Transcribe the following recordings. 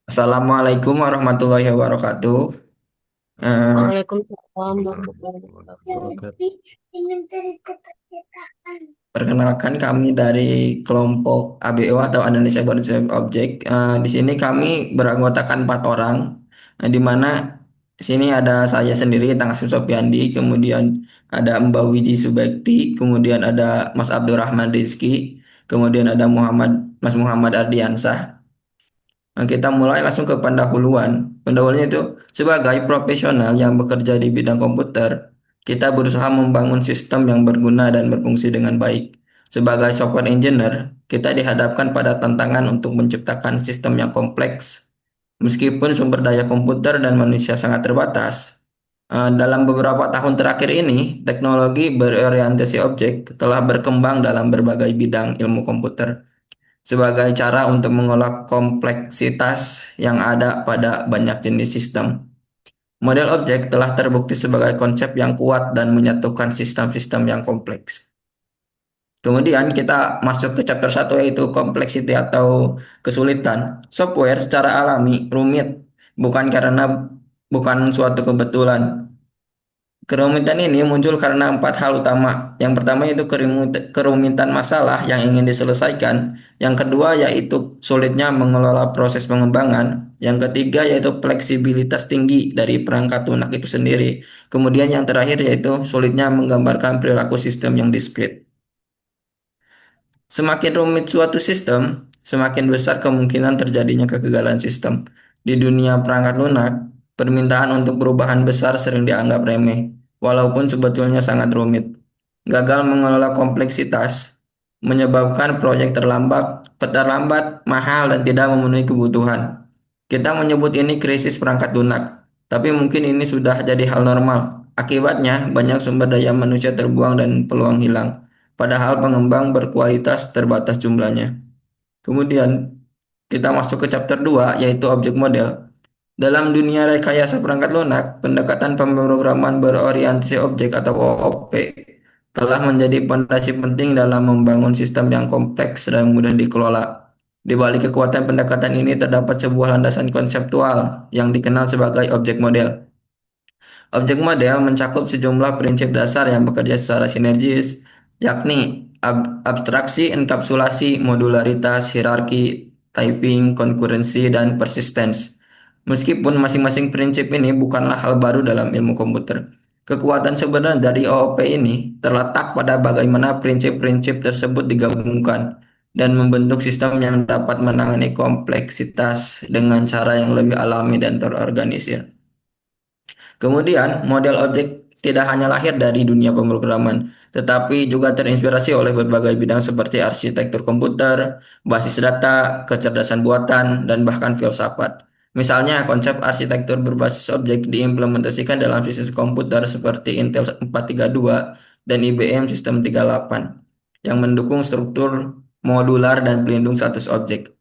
Assalamualaikum warahmatullahi wabarakatuh. Eh, Waalaikumsalam warahmatullahi wabarakatuh. Perkenalkan kami dari kelompok ABO atau Analisa Berdasarkan Objek. Di sini kami beranggotakan 4 orang, di mana di sini ada saya sendiri, Tang Asep Sopiandi, kemudian ada Mbak Wiji Subekti, kemudian ada Mas Abdurrahman Rizki, kemudian ada Mas Muhammad Ardiansah. Nah, kita mulai langsung ke pendahuluan. Pendahulunya itu sebagai profesional yang bekerja di bidang komputer, kita berusaha membangun sistem yang berguna dan berfungsi dengan baik. Sebagai software engineer, kita dihadapkan pada tantangan untuk menciptakan sistem yang kompleks. Meskipun sumber daya komputer dan manusia sangat terbatas, dalam beberapa tahun terakhir ini, teknologi berorientasi objek telah berkembang dalam berbagai bidang ilmu komputer sebagai cara untuk mengolah kompleksitas yang ada pada banyak jenis sistem. Model objek telah terbukti sebagai konsep yang kuat dan menyatukan sistem-sistem yang kompleks. Kemudian kita masuk ke chapter 1 yaitu complexity atau kesulitan. Software secara alami rumit bukan karena bukan suatu kebetulan. Kerumitan ini muncul karena 4 hal utama. Yang pertama itu kerumitan masalah yang ingin diselesaikan. Yang kedua yaitu sulitnya mengelola proses pengembangan. Yang ketiga yaitu fleksibilitas tinggi dari perangkat lunak itu sendiri. Kemudian yang terakhir yaitu sulitnya menggambarkan perilaku sistem yang diskrit. Semakin rumit suatu sistem, semakin besar kemungkinan terjadinya kegagalan sistem. Di dunia perangkat lunak, permintaan untuk perubahan besar sering dianggap remeh, walaupun sebetulnya sangat rumit. Gagal mengelola kompleksitas menyebabkan proyek terlambat, mahal, dan tidak memenuhi kebutuhan. Kita menyebut ini krisis perangkat lunak, tapi mungkin ini sudah jadi hal normal. Akibatnya, banyak sumber daya manusia terbuang dan peluang hilang. Padahal pengembang berkualitas terbatas jumlahnya. Kemudian kita masuk ke chapter 2 yaitu objek model. Dalam dunia rekayasa perangkat lunak, pendekatan pemrograman berorientasi objek atau OOP telah menjadi fondasi penting dalam membangun sistem yang kompleks dan mudah dikelola. Di balik kekuatan pendekatan ini terdapat sebuah landasan konseptual yang dikenal sebagai objek model. Objek model mencakup sejumlah prinsip dasar yang bekerja secara sinergis, yakni abstraksi, enkapsulasi, modularitas, hierarki, typing, konkurensi, dan persistence. Meskipun masing-masing prinsip ini bukanlah hal baru dalam ilmu komputer, kekuatan sebenarnya dari OOP ini terletak pada bagaimana prinsip-prinsip tersebut digabungkan dan membentuk sistem yang dapat menangani kompleksitas dengan cara yang lebih alami dan terorganisir. Kemudian, model objek tidak hanya lahir dari dunia pemrograman, tetapi juga terinspirasi oleh berbagai bidang seperti arsitektur komputer, basis data, kecerdasan buatan, dan bahkan filsafat. Misalnya, konsep arsitektur berbasis objek diimplementasikan dalam sistem komputer seperti Intel 432 dan IBM Sistem 38 yang mendukung struktur modular dan pelindung status objek.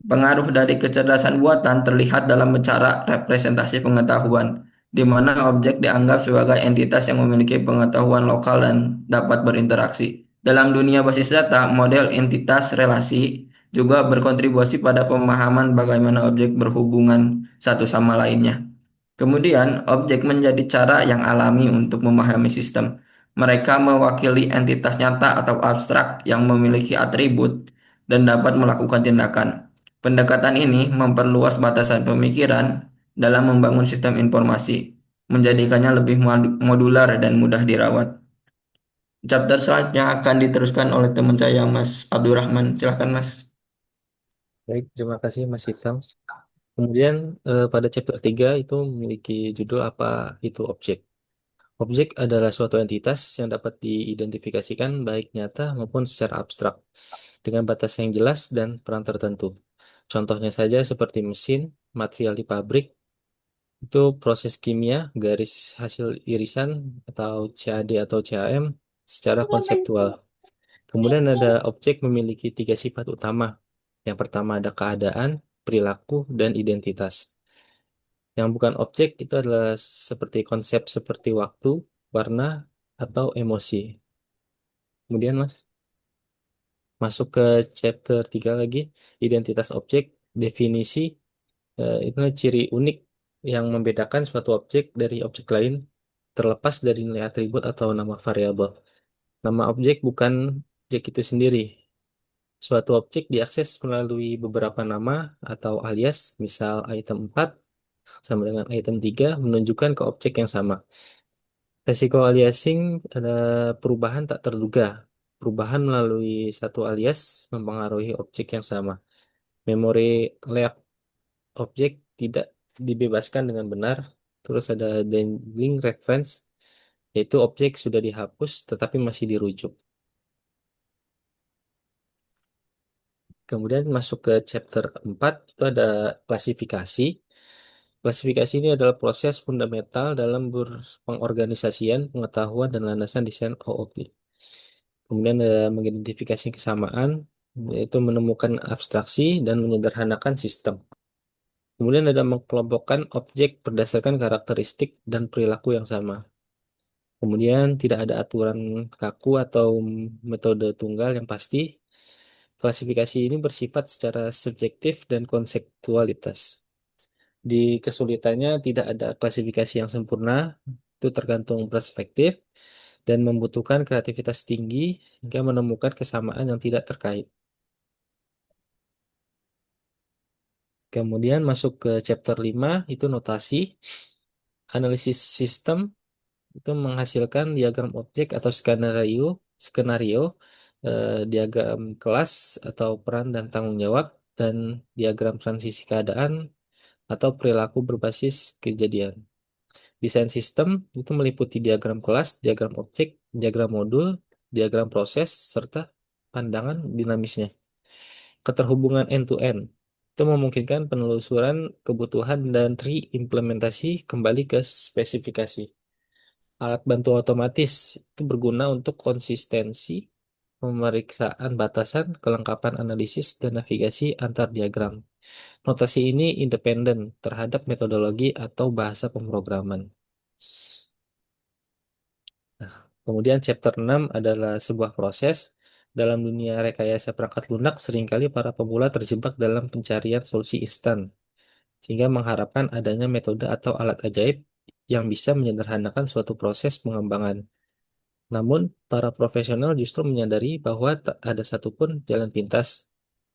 Pengaruh dari kecerdasan buatan terlihat dalam cara representasi pengetahuan, di mana objek dianggap sebagai entitas yang memiliki pengetahuan lokal dan dapat berinteraksi. Dalam dunia basis data, model entitas relasi juga berkontribusi pada pemahaman bagaimana objek berhubungan satu sama lainnya. Kemudian, objek menjadi cara yang alami untuk memahami sistem. Mereka mewakili entitas nyata atau abstrak yang memiliki atribut dan dapat melakukan tindakan. Pendekatan ini memperluas batasan pemikiran dalam membangun sistem informasi, menjadikannya lebih modular dan mudah dirawat. Chapter selanjutnya akan diteruskan oleh teman saya, Mas Abdurrahman. Silahkan, Mas. Baik, terima kasih Mas Ikam. Kemudian pada chapter 3 itu memiliki judul apa itu objek. Objek adalah suatu entitas yang dapat diidentifikasikan baik nyata maupun secara abstrak dengan batas yang jelas dan peran tertentu. Contohnya saja seperti mesin, material di pabrik, itu proses kimia, garis hasil irisan atau CAD atau CAM secara konseptual. Kemudian ada objek memiliki tiga sifat utama. Yang pertama ada keadaan, perilaku, dan identitas. Yang bukan objek itu adalah seperti konsep seperti waktu, warna, atau emosi. Kemudian Mas, masuk ke chapter 3 lagi, identitas objek, definisi, Itu ciri unik yang membedakan suatu objek dari objek lain terlepas dari nilai atribut atau nama variabel. Nama objek bukan objek itu sendiri. Suatu objek diakses melalui beberapa nama atau alias, misal item 4 sama dengan item 3 menunjukkan ke objek yang sama. Resiko aliasing ada perubahan tak terduga. Perubahan melalui satu alias mempengaruhi objek yang sama. Memori layout objek tidak dibebaskan dengan benar. Terus ada dangling reference, yaitu objek sudah dihapus tetapi masih dirujuk. Kemudian masuk ke chapter 4, itu ada klasifikasi. Klasifikasi ini adalah proses fundamental dalam pengorganisasian pengetahuan dan landasan desain OOP. Kemudian ada mengidentifikasi kesamaan, yaitu menemukan abstraksi dan menyederhanakan sistem. Kemudian ada mengkelompokkan objek berdasarkan karakteristik dan perilaku yang sama. Kemudian tidak ada aturan kaku atau metode tunggal yang pasti. Klasifikasi ini bersifat secara subjektif dan konseptualitas. Di kesulitannya tidak ada klasifikasi yang sempurna, itu tergantung perspektif dan membutuhkan kreativitas tinggi hingga menemukan kesamaan yang tidak terkait. Kemudian masuk ke chapter 5, itu notasi. Analisis sistem itu menghasilkan diagram objek atau skenario, diagram kelas atau peran dan tanggung jawab, dan diagram transisi keadaan atau perilaku berbasis kejadian. Desain sistem itu meliputi diagram kelas, diagram objek, diagram modul, diagram proses, serta pandangan dinamisnya. Keterhubungan end-to-end itu memungkinkan penelusuran kebutuhan dan reimplementasi kembali ke spesifikasi. Alat bantu otomatis itu berguna untuk konsistensi, pemeriksaan batasan, kelengkapan analisis, dan navigasi antar diagram. Notasi ini independen terhadap metodologi atau bahasa pemrograman. Nah, kemudian chapter 6 adalah sebuah proses. Dalam dunia rekayasa perangkat lunak, seringkali para pemula terjebak dalam pencarian solusi instan, sehingga mengharapkan adanya metode atau alat ajaib yang bisa menyederhanakan suatu proses pengembangan. Namun, para profesional justru menyadari bahwa tak ada satupun jalan pintas.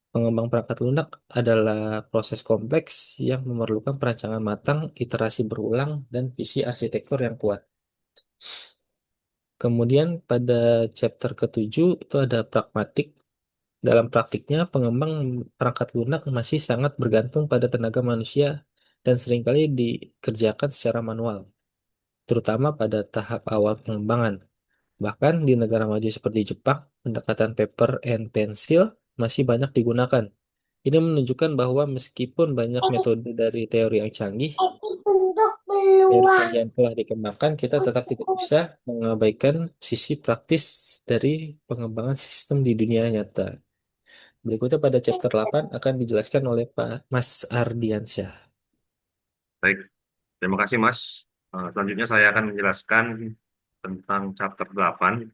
Pengembang perangkat lunak adalah proses kompleks yang memerlukan perancangan matang, iterasi berulang, dan visi arsitektur yang kuat. Kemudian pada chapter ke-7 itu ada pragmatik. Dalam praktiknya, pengembang perangkat lunak masih sangat bergantung pada tenaga manusia dan seringkali dikerjakan secara manual, terutama pada tahap awal pengembangan. Bahkan di negara maju seperti Jepang, pendekatan paper and pencil masih banyak digunakan. Ini menunjukkan bahwa meskipun banyak metode dari teori yang canggih, teori canggih yang telah dikembangkan, kita tetap tidak bisa mengabaikan sisi praktis dari pengembangan sistem di dunia nyata. Berikutnya pada chapter 8 akan dijelaskan oleh Pak Mas Ardiansyah. Baik, terima kasih Mas. Selanjutnya saya akan menjelaskan tentang chapter 8,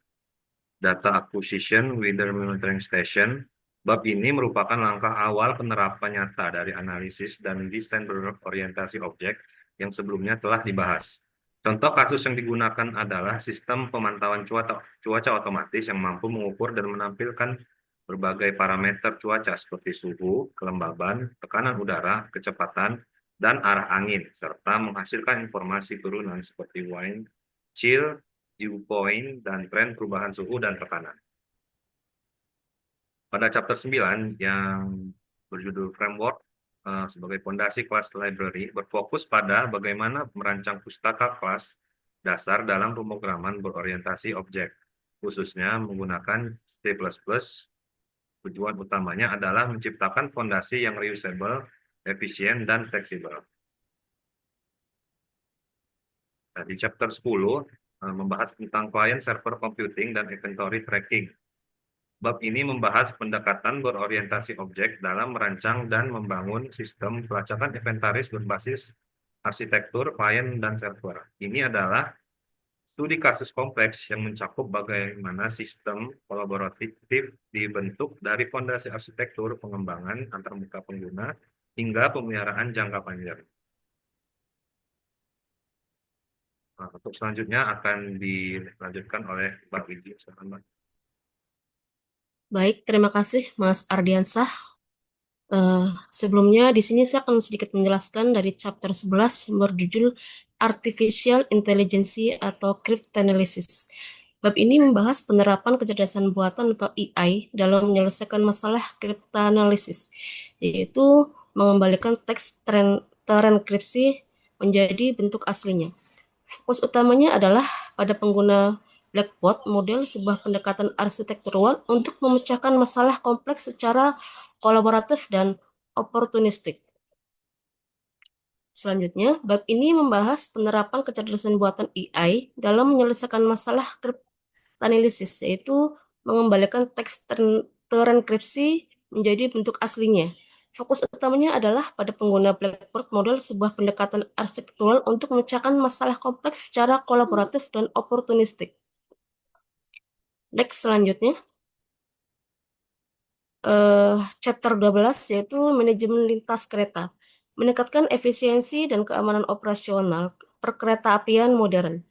Data Acquisition with the Monitoring Station. Bab ini merupakan langkah awal penerapan nyata dari analisis dan desain berorientasi objek yang sebelumnya telah dibahas. Contoh kasus yang digunakan adalah sistem pemantauan cuaca otomatis yang mampu mengukur dan menampilkan berbagai parameter cuaca seperti suhu, kelembaban, tekanan udara, kecepatan, dan arah angin, serta menghasilkan informasi turunan seperti wind, chill, dew point, dan tren perubahan suhu dan tekanan. Pada chapter 9 yang berjudul Framework sebagai fondasi kelas library berfokus pada bagaimana merancang pustaka kelas dasar dalam pemrograman berorientasi objek, khususnya menggunakan C++. Tujuan utamanya adalah menciptakan fondasi yang reusable, efisien, dan fleksibel. Nah, di chapter 10 membahas tentang client server computing dan inventory tracking. Bab ini membahas pendekatan berorientasi objek dalam merancang dan membangun sistem pelacakan inventaris berbasis arsitektur client dan server. Ini adalah studi kasus kompleks yang mencakup bagaimana sistem kolaboratif dibentuk dari fondasi arsitektur pengembangan antarmuka pengguna hingga pemeliharaan jangka panjang. Nah, untuk selanjutnya akan dilanjutkan oleh Mbak Widi. Silakan, Mbak. Baik, terima kasih Mas Ardiansah. Sebelumnya di sini saya akan sedikit menjelaskan dari chapter 11 yang berjudul Artificial Intelligence atau Cryptanalysis. Bab ini membahas penerapan kecerdasan buatan atau AI dalam menyelesaikan masalah cryptanalysis, yaitu mengembalikan teks terenkripsi menjadi bentuk aslinya. Fokus utamanya adalah pada pengguna Blackboard model sebuah pendekatan arsitektural untuk memecahkan masalah kompleks secara kolaboratif dan oportunistik. Selanjutnya, bab ini membahas penerapan kecerdasan buatan AI dalam menyelesaikan masalah cryptanalysis, yaitu mengembalikan teks terenkripsi menjadi bentuk aslinya. Fokus utamanya adalah pada pengguna Blackboard model sebuah pendekatan arsitektural untuk memecahkan masalah kompleks secara kolaboratif dan oportunistik. Next, selanjutnya. Chapter 12 yaitu manajemen lintas kereta, meningkatkan efisiensi dan keamanan operasional perkeretaapian modern.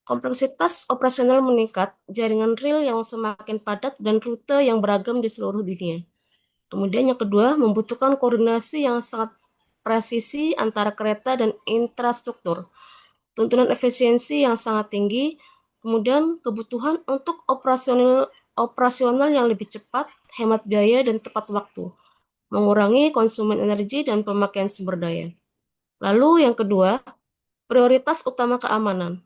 Kompleksitas operasional meningkat, jaringan rel yang semakin padat dan rute yang beragam di seluruh dunia. Kemudian yang kedua, membutuhkan koordinasi yang sangat presisi antara kereta dan infrastruktur. Tuntunan efisiensi yang sangat tinggi, kemudian kebutuhan untuk operasional yang lebih cepat, hemat biaya dan tepat waktu, mengurangi konsumen energi dan pemakaian sumber daya. Lalu yang kedua, prioritas utama keamanan.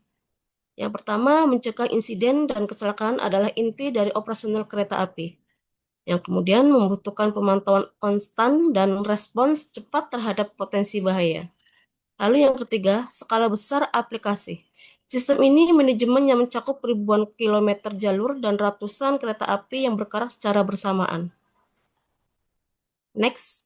Yang pertama, mencegah insiden dan kecelakaan adalah inti dari operasional kereta api. Yang kemudian membutuhkan pemantauan konstan dan respons cepat terhadap potensi bahaya. Lalu yang ketiga, skala besar aplikasi. Sistem ini manajemen yang mencakup ribuan kilometer jalur dan ratusan kereta api yang bergerak secara bersamaan. Next.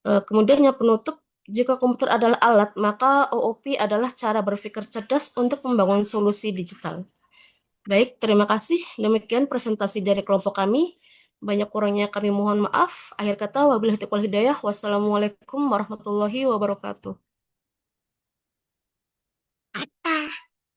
Kemudian yang penutup, jika komputer adalah alat, maka OOP adalah cara berpikir cerdas untuk membangun solusi digital. Baik, terima kasih. Demikian presentasi dari kelompok kami. Banyak kurangnya kami mohon maaf. Akhir kata, wabillahi taufiq wal hidayah. Wassalamualaikum warahmatullahi wabarakatuh.